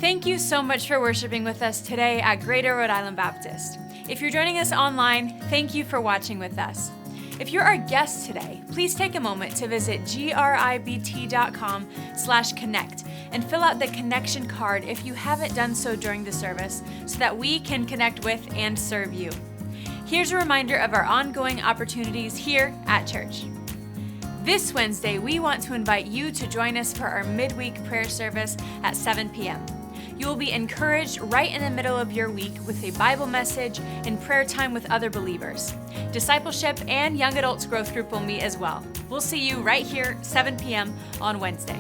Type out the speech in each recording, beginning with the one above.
Thank you so much for worshiping with us today at Greater Rhode Island Baptist. If you're joining us online, thank you for watching with us. If you're our guest today, please take a moment to visit gribt.com/connect and fill out the connection card if you haven't done so during the service so that we can connect with and serve you. Here's a reminder of our ongoing opportunities here at church. This Wednesday, we want to invite you to join us for our midweek prayer service at 7 p.m. You will be encouraged right in the middle of your week with a Bible message and prayer time with other believers. Discipleship and young adults growth group will meet as well. We'll see you right here, 7 p.m. on Wednesday.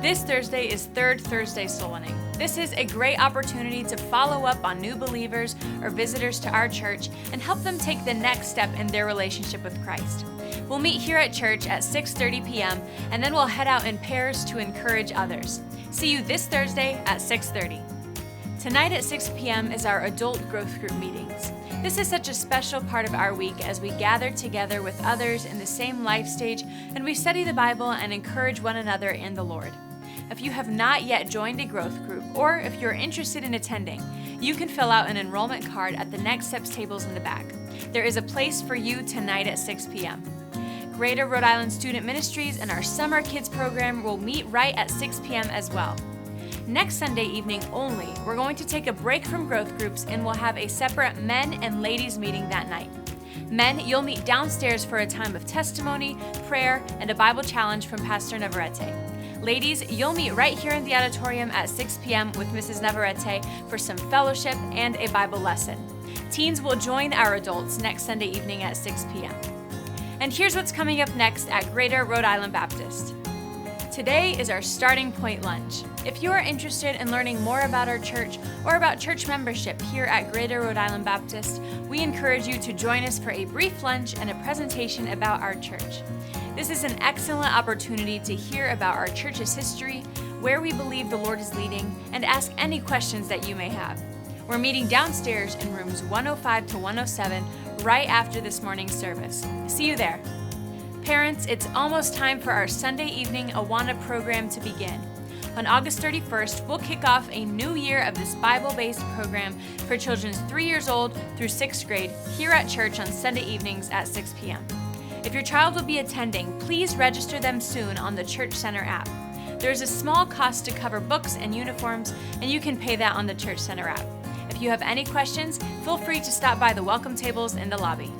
This Thursday is Third Thursday Soul Winning. This is a great opportunity to follow up on new believers or visitors to our church and help them take the next step in their relationship with Christ. We'll meet here at church at 6:30 p.m. and then we'll head out in pairs to encourage others. See you this Thursday at 6:30. Tonight at 6 p.m. is our adult growth group meetings. This is such a special part of our week as we gather together with others in the same life stage and we study the Bible and encourage one another in the Lord. If you have not yet joined a growth group or if you're interested in attending, you can fill out an enrollment card at the Next Steps tables in the back. There is a place for you tonight at 6 p.m. Greater Rhode Island Student Ministries and our Summer Kids program will meet right at 6 p.m. as well. Next Sunday evening only, we're going to take a break from growth groups and we'll have a separate men and ladies meeting that night. Men, you'll meet downstairs for a time of testimony, prayer, and a Bible challenge from Pastor Navarrete. Ladies, you'll meet right here in the auditorium at 6 p.m. with Mrs. Navarrete for some fellowship and a Bible lesson. Teens will join our adults next Sunday evening at 6 p.m. And here's what's coming up next at Greater Rhode Island Baptist. Today is our starting point lunch. If you are interested in learning more about our church or about church membership here at Greater Rhode Island Baptist, we encourage you to join us for a brief lunch and a presentation about our church. This is an excellent opportunity to hear about our church's history, where we believe the Lord is leading, and ask any questions that you may have. We're meeting downstairs in rooms 105 to 107 right after this morning's service. See you there. Parents, it's almost time for our Sunday evening Awana program to begin. On August 31st, we'll kick off a new year of this Bible-based program for children 3 years old through 6th grade here at church on Sunday evenings at 6 p.m. If your child will be attending, please register them soon on the Church Center app. There's a small cost to cover books and uniforms, and you can pay that on the Church Center app. If you have any questions, feel free to stop by the welcome tables in the lobby.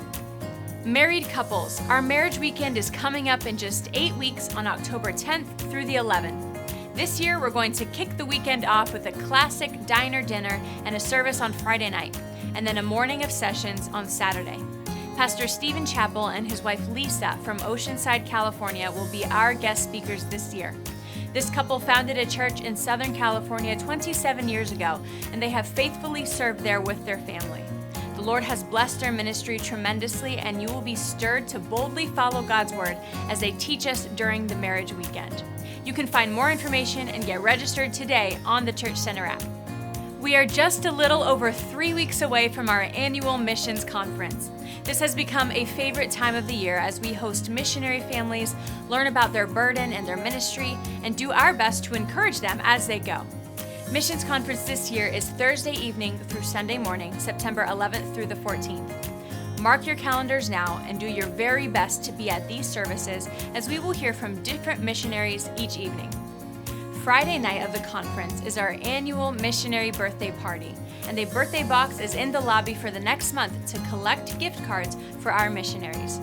Married couples, our marriage weekend is coming up in just 8 weeks on October 10th through the 11th. This year, we're going to kick the weekend off with a classic diner dinner and a service on Friday night, and then a morning of sessions on Saturday. Pastor Stephen Chappell and his wife Lisa from Oceanside, California will be our guest speakers this year. This couple founded a church in Southern California 27 years ago, and they have faithfully served there with their family. The Lord has blessed their ministry tremendously, and you will be stirred to boldly follow God's word as they teach us during the marriage weekend. You can find more information and get registered today on the Church Center app. We are just a little over 3 weeks away from our annual missions conference. This has become a favorite time of the year as we host missionary families, learn about their burden and their ministry, and do our best to encourage them as they go. Missions Conference this year is Thursday evening through Sunday morning, September 11th through the 14th. Mark your calendars now and do your very best to be at these services as we will hear from different missionaries each evening. Friday night of the conference is our annual missionary birthday party, and a birthday box is in the lobby for the next month to collect gift cards for our missionaries.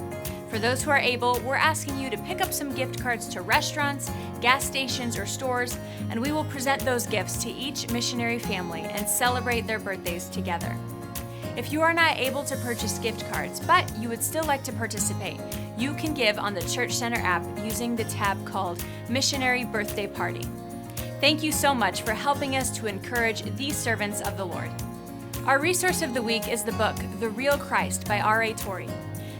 For those who are able, we're asking you to pick up some gift cards to restaurants, gas stations, or stores, and we will present those gifts to each missionary family and celebrate their birthdays together. If you are not able to purchase gift cards, but you would still like to participate, you can give on the Church Center app using the tab called Missionary Birthday Party. Thank you so much for helping us to encourage these servants of the Lord. Our resource of the week is the book, The Real Christ by R.A. Torrey.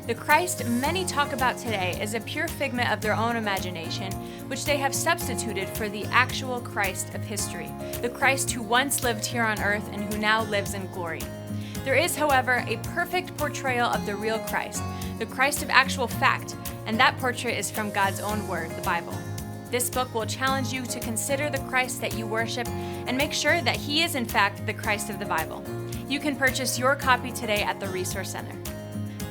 The Christ many talk about today is a pure figment of their own imagination, which they have substituted for the actual Christ of history, the Christ who once lived here on earth and who now lives in glory. There is, however, a perfect portrayal of the real Christ, the Christ of actual fact, and that portrait is from God's own word, the Bible. This book will challenge you to consider the Christ that you worship and make sure that he is in fact the Christ of the Bible. You can purchase your copy today at the Resource Center.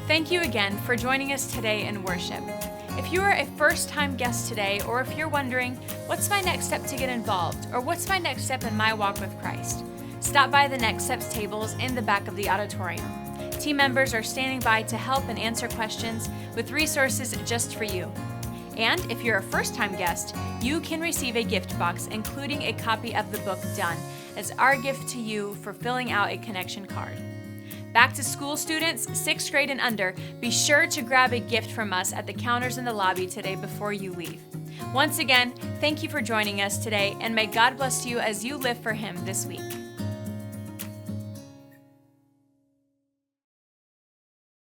Thank you again for joining us today in worship. If you are a first-time guest today, or if you're wondering, what's my next step to get involved, or what's my next step in my walk with Christ, stop by the Next Steps tables in the back of the auditorium. Team members are standing by to help and answer questions with resources just for you. And if you're a first-time guest, you can receive a gift box including a copy of the book Done as our gift to you for filling out a connection card. Back to school students, 6th grade and under, be sure to grab a gift from us at the counters in the lobby today before you leave. Once again, thank you for joining us today, and may God bless you as you live for Him this week.